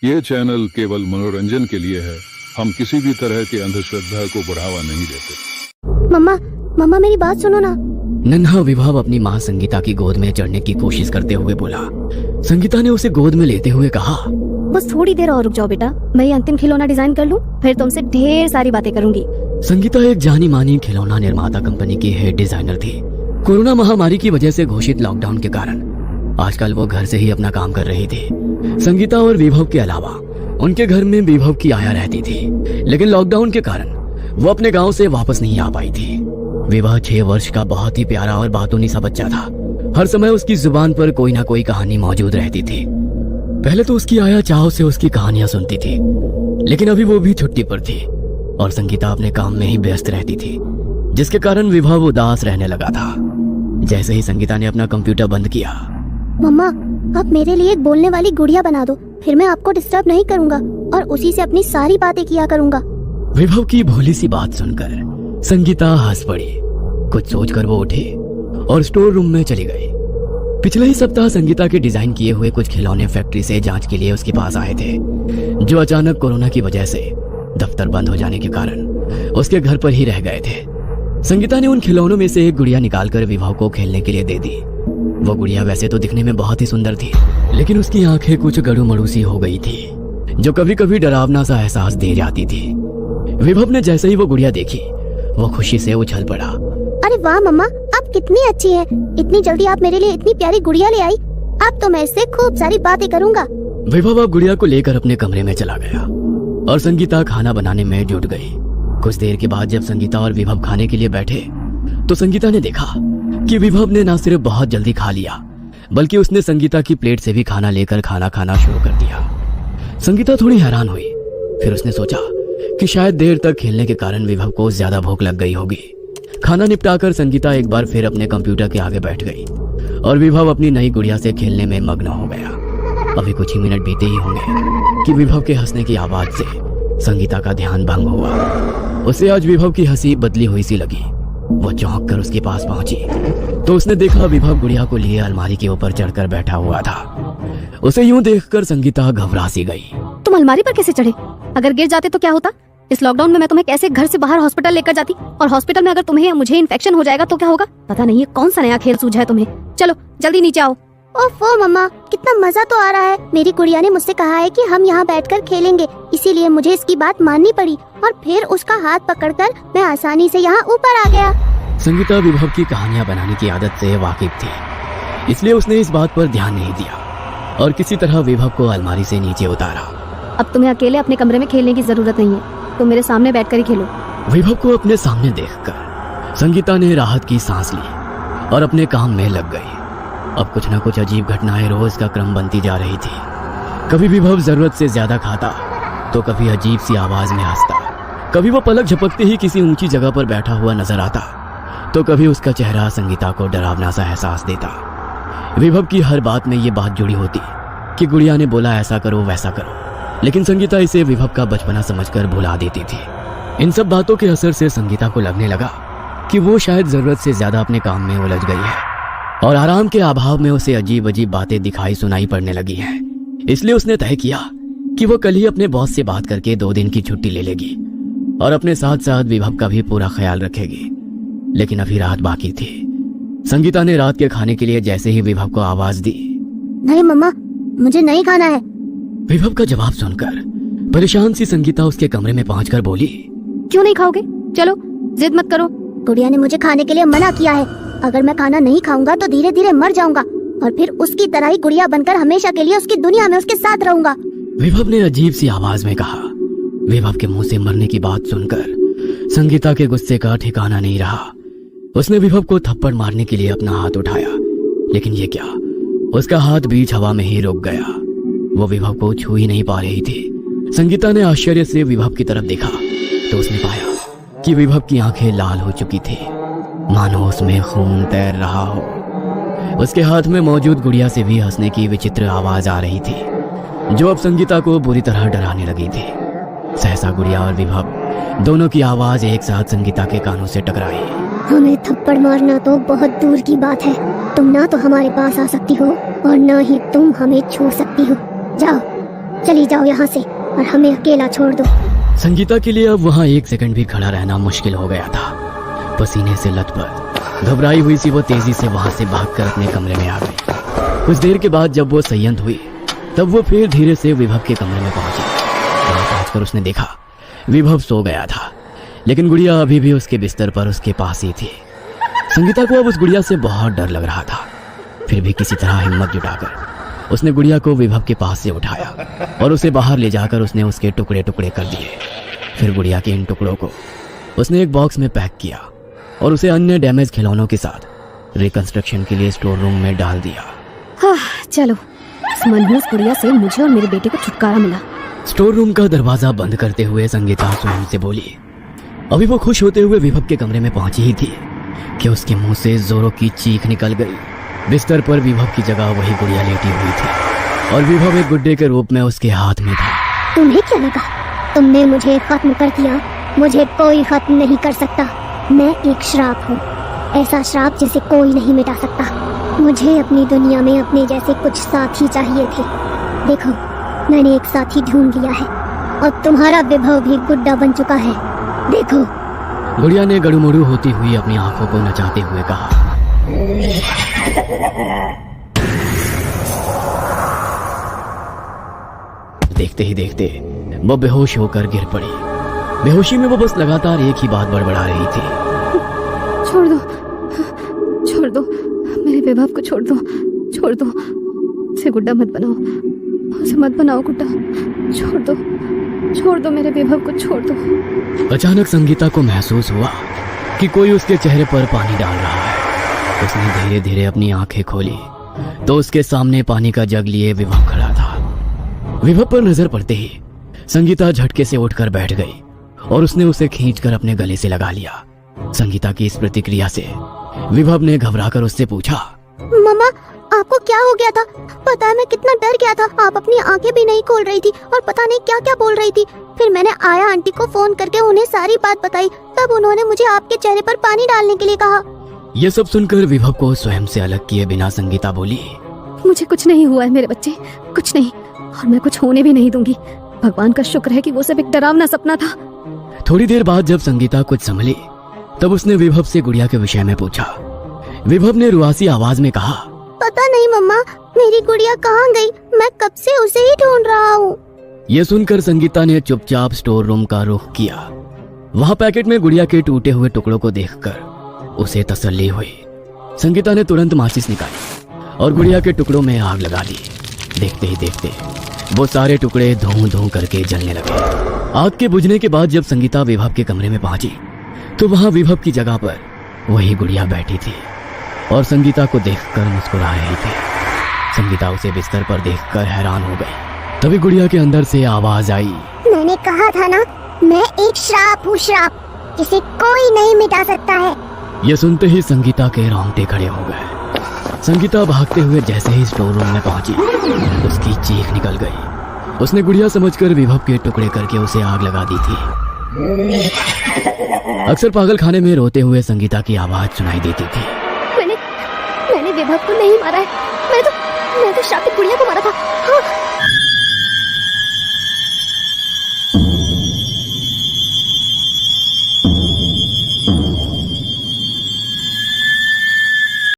ये चैनल केवल मनोरंजन के लिए है। हम किसी भी तरह की अंधश्रद्धा को बढ़ावा नहीं देते। मम्मा मम्मा मेरी बात सुनो ना। नन्हा विभव अपनी माँ संगीता की गोद में चढ़ने की कोशिश करते हुए बोला। संगीता ने उसे गोद में लेते हुए कहा, बस थोड़ी देर और रुक जाओ बेटा, मैं ये अंतिम खिलौना डिजाइन कर लूं, फिर तुमसे ढेर सारी बातें करूंगी। संगीता एक जानी मानी खिलौना निर्माता कंपनी की हेड डिजाइनर थी। कोरोना महामारी की वजह से घोषित लॉकडाउन के कारण आजकल वो घर से ही अपना काम कर रही थी। संगीता और विभव के अलावा उनके घर में विभव की आया रहती थी, लेकिन लॉकडाउन के कारण वो अपने गांव से वापस नहीं आ पाई थी। विभव 6 वर्ष का बहुत ही प्यारा और बातूनी सा बच्चा था। हर समय उसकी जुबान पर कोई ना कोई कहानी मौजूद रहती थी। पहले तो उसकी आया चाव से उसकी कहानियां सुनती थी, लेकिन अभी वो भी छुट्टी पर थी और संगीता अपने काम में ही व्यस्त रहती थी, जिसके कारण विभव उदास रहने लगा था। जैसे ही संगीता ने अपना कंप्यूटर बंद किया, मम्मा आप मेरे लिए एक बोलने वाली गुड़िया बना दो, फिर मैं आपको डिस्टर्ब नहीं करूंगा और उसी से अपनी सारी बातें किया करूंगा। विभव की भोली सी बात सुनकर संगीता हंस पड़ी। कुछ सोचकर वो उठी और स्टोर रूम में चली गई। पिछले ही सप्ताह संगीता के डिजाइन किए हुए कुछ खिलौने फैक्ट्री से जांच के लिए उसके पास आए थे, जो अचानक कोरोना की वजह से दफ्तर बंद हो जाने के कारण उसके घर पर ही रह गए थे। संगीता ने उन खिलौनों में से एक गुड़िया निकालकर विभव को खेलने के लिए दे दी। वो गुड़िया वैसे तो दिखने में बहुत ही सुंदर थी, लेकिन उसकी आंखें कुछ गड़ू मड़ू सी हो गई थी, जो कभी कभी डरावना सा एहसास दे जाती थी। विभव ने जैसे ही वो गुड़िया देखी, वो खुशी से उछल पड़ा। अरे वाह मम्मा, आप कितनी अच्छी हैं, इतनी जल्दी आप मेरे लिए इतनी प्यारी गुड़िया ले आई। अब तो मैं इससे खूब सारी बातें करूंगा। विभव अब गुड़िया को लेकर अपने कमरे में चला गया और संगीता खाना बनाने में जुट गई। कुछ देर के बाद जब संगीता और विभव खाने के लिए बैठे, तो संगीता ने देखा कि विभव ने न सिर्फ बहुत जल्दी खा लिया, बल्कि उसने संगीता की प्लेट से भी खाना लेकर खाना खाना शुरू कर दिया। संगीता थोड़ी हैरान हुई, फिर उसने सोचा कि शायद देर तक खेलने के कारण विभव को ज्यादा भूख लग गई होगी। खाना निपटाकर संगीता एक बार फिर अपने कंप्यूटर के आगे बैठ गई और विभव अपनी नई गुड़िया से खेलने में मग्न हो गया। अभी कुछ ही मिनट बीते ही होंगे कि विभव के हंसने की आवाज से संगीता का ध्यान भंग हुआ। उसे आज विभव की हंसी बदली हुई सी लगी। वो चौंक कर उसके पास पहुंची तो उसने देखा विभव गुड़िया को लिए अलमारी के ऊपर चढ़कर बैठा हुआ था। उसे यूं देखकर संगीता घबरा सी गई। तुम अलमारी पर कैसे चढ़े? अगर गिर जाते तो क्या होता? इस लॉकडाउन में मैं तुम्हें कैसे घर से बाहर हॉस्पिटल लेकर जाती, और हॉस्पिटल में अगर तुम्हें या मुझे इन्फेक्शन हो जाएगा तो क्या होगा? पता नहीं ये कौन सा नया खेल सूझा है तुम्हें। चलो जल्दी नीचे आओ। ओफो मम्मा, कितना मजा तो आ रहा है। मेरी गुड़िया ने मुझसे कहा है कि हम यहाँ बैठकर खेलेंगे, इसीलिए मुझे इसकी बात माननी पड़ी और फिर उसका हाथ पकड़कर मैं आसानी से यहाँ ऊपर आ गया। संगीता विभव की कहानियां बनाने की आदत से वाकिफ थी, इसलिए उसने इस बात पर ध्यान नहीं दिया और किसी तरह विभव को अलमारी से नीचे उतारा। अब तुम्हें अकेले अपने कमरे में खेलने की जरूरत नहीं है, तुम मेरे सामने बैठकर ही खेलो। विभव को अपने सामने देखकर संगीता ने राहत की सांस ली और अपने काम में लग गई। अब कुछ न कुछ अजीब घटनाएं रोज का क्रम बनती जा रही थी। कभी विभव जरूरत से ज्यादा खाता तो कभी अजीब सी आवाज में हंसता, कभी वो पलक झपकते ही किसी ऊंची जगह पर बैठा हुआ नजर आता, तो कभी उसका चेहरा संगीता को डरावना सा एहसास देता। विभव की हर बात में ये बात जुड़ी होती कि गुड़िया ने बोला ऐसा करो वैसा करो, लेकिन संगीता इसे विभव का बचपना समझकर भुला देती थी। इन सब बातों के असर से संगीता को लगने लगा कि वो शायद जरूरत से ज्यादा अपने काम में उलझ गई है और आराम के अभाव में उसे अजीब अजीब बातें दिखाई सुनाई पड़ने लगी हैं। इसलिए उसने तय किया कि वो कल ही अपने बॉस से बात करके 2 दिन की छुट्टी ले लेगी और अपने साथ साथ विभव का भी पूरा ख्याल रखेगी। लेकिन अभी रात बाकी थी। संगीता ने रात के खाने के लिए जैसे ही विभव को आवाज दी, नहीं मम्मा, मुझे नहीं खाना है। विभव का जवाब सुनकर परेशान सी संगीता उसके कमरे में पहुंचकर बोली, क्यों नहीं खाओगे? चलो जिद मत करो, गुड़िया ने मुझे खाने के लिए मना किया है। अगर मैं खाना नहीं खाऊंगा तो धीरे धीरे मर जाऊंगा और फिर उसकी तरह ही गुड़िया बनकर हमेशा के लिए उसकी दुनिया में उसके साथ रहूंगा। विभव ने अजीब सी आवाज में कहा। विभव के मुंह से मरने की बात सुनकर संगीता के गुस्से का ठिकाना नहीं रहा। उसने विभव को थप्पड़ मारने के लिए अपना हाथ उठाया, लेकिन ये क्या, उसका हाथ बीच हवा में ही रुक गया। वो विभव को छू ही नहीं पा रही थी। संगीता ने आश्चर्य से विभव की तरफ देखा तो उसने पाया कि विभव की आंखें लाल हो चुकी थी, मानो उसमें खून तैर रहा हो। उसके हाथ में मौजूद गुड़िया से भी हंसने की विचित्र आवाज आ रही थी, जो अब संगीता को बुरी तरह डराने लगी थी। सहसा गुड़िया और विभव दोनों की आवाज एक साथ संगीता के कानों से टकराई। हमें थप्पड़ मारना तो बहुत दूर की बात है। तुम ना तो हमारे पास आ सकती हो और ना ही तुम हमें छू सकती हो। जाओ चली जाओ यहाँ से और हमें अकेला छोड़ दो। संगीता के लिए अब वहाँ 1 सेकंड भी खड़ा रहना मुश्किल हो गया था। पसीने से लथपथ घबराई हुई सी वो तेजी से वहां से भागकर अपने कमरे में आ गई। कुछ देर के बाद जब वो संयत हुई तब वो फिर धीरे से विभव के कमरे में पहुंची। वहां पहुंचकर उसने देखा विभव सो गया था, लेकिन गुड़िया अभी भी उसके बिस्तर पर उसके पास ही थी। संगीता को अब उस गुड़िया से बहुत डर लग रहा था। फिर भी किसी तरह हिम्मत जुटाकर उसने गुड़िया को विभव के पास से उठाया और उसे बाहर ले जाकर उसने उसके टुकड़े टुकड़े कर दिए। फिर गुड़िया के इन टुकड़ों को उसने एक बॉक्स में पैक किया और उसे अन्य डैमेज खिलौनों के साथ रिकंस्ट्रक्शन के लिए स्टोर रूम में डाल दिया। हाँ, चलो इस मनहूस गुड़िया से मुझे और मेरे बेटे को छुटकारा मिला। स्टोर रूम का दरवाजा बंद करते हुए संगीता स्वयं से बोली। अभी वो खुश होते हुए विभव के कमरे में पहुंची ही थी कि उसके मुंह से जोरों की चीख निकल गई। बिस्तर पर विभव की जगह वही गुड़िया लेटी हुई थी और विभव एक गुड्डे के रूप में उसके हाथ में था। तुम्हें क्या लगा तुमने मुझे खत्म कर दिया? मुझे कोई खत्म नहीं कर सकता। मैं एक श्राप हूँ, ऐसा श्राप जिसे कोई नहीं मिटा सकता। मुझे अपनी दुनिया में अपने जैसे कुछ साथी चाहिए थे। देखो, मैंने एक साथी ढूंढ लिया है और तुम्हारा विभव भी गुड्डा बन चुका है। देखो। गुड़िया ने गड़ुमड़ू होती हुई अपनी आंखों को नचाते हुए कहा। देखते ही देखते वो बेहोश होकर गिर पड़ी। बेहोशी में वो बस लगातार एक ही बात बड़बड़ा रही थी। छोड़ दो, छोड़ दो, मेरे विभव को छोड़ दो, छोड़ दो। उसे गुड्डा मत बनाओ, उसे मत बनाओ गुड्डा। छोड़ दो, छोड़ दो, मेरे विभव को छोड़ दो। अचानक संगीता को महसूस हुआ कि कोई उसके चेहरे पर पानी डाल रहा है। उसने धीरे धीरे अपनी आंखें खोली तो उसके सामने पानी का जग लिए विभव खड़ा था। विभव पर नजर पड़ते ही संगीता झटके से उठकर बैठ गई और उसने उसे खींचकर अपने गले से लगा लिया। संगीता की इस प्रतिक्रिया से विभव ने घबराकर उससे पूछा, मम्मा, आपको क्या हो गया था? पता है मैं कितना डर गया था। आप अपनी आंखें भी नहीं खोल रही थी और पता नहीं क्या क्या बोल रही थी। फिर मैंने आया आंटी को फोन करके उन्हें सारी बात बताई। तब उन्होंने मुझे आपके चेहरे पर पानी डालने के लिए कहा। यह सब सुनकर विभव को स्वयं से अलग किए बिना संगीता बोली, मुझे कुछ नहीं हुआ है मेरे बच्चे, कुछ नहीं, और मैं कुछ होने भी नहीं दूंगी। भगवान का शुक्र है कि वो सब एक डरावना सपना था। थोड़ी देर बाद जब संगीता कुछ संभली तब उसने विभव से गुड़िया के विषय में पूछा। विभव ने रुआसी आवाज में कहा, पता नहीं मम्मा, मेरी गुड़िया कहाँ गई? मैं कब से उसे ही ढूंढ रहा हूँ। यह सुनकर संगीता ने चुपचाप स्टोर रूम का रुख किया। वहाँ पैकेट में गुड़िया के टूटे हुए टुकड़ों को देखकर उसे तसल्ली हुई। संगीता ने तुरंत माचिस निकाली और गुड़िया के टुकड़ों में आग लगा दी। देखते ही देखते वो सारे टुकड़े धूं धूं करके जलने लगे। आग के बुझने के बाद जब संगीता विभव के कमरे में पहुंची तो वहां विभव की जगह पर वही गुड़िया बैठी थी और संगीता को देखकर मुस्कुरा रही थी। संगीता उसे बिस्तर पर देखकर हैरान हो गई। तभी गुड़िया के अंदर से आवाज आई, मैंने कहा था ना, मैं एक श्राप हूँ, श्राप जिसे कोई नहीं मिटा सकता है। यह सुनते ही संगीता के रोंगटे खड़े हो गए। संगीता भागते हुए जैसे ही स्टोर रूम में पहुंची उसकी चीख निकल गई। उसने गुड़िया समझकर विभव के टुकड़े करके उसे आग लगा दी थी। अक्सर पागल खाने में रोते हुए संगीता की आवाज सुनाई देती थी, मैंने विभव को नहीं मारा है, मैं तो शापित गुड़िया को मारा था। हाँ।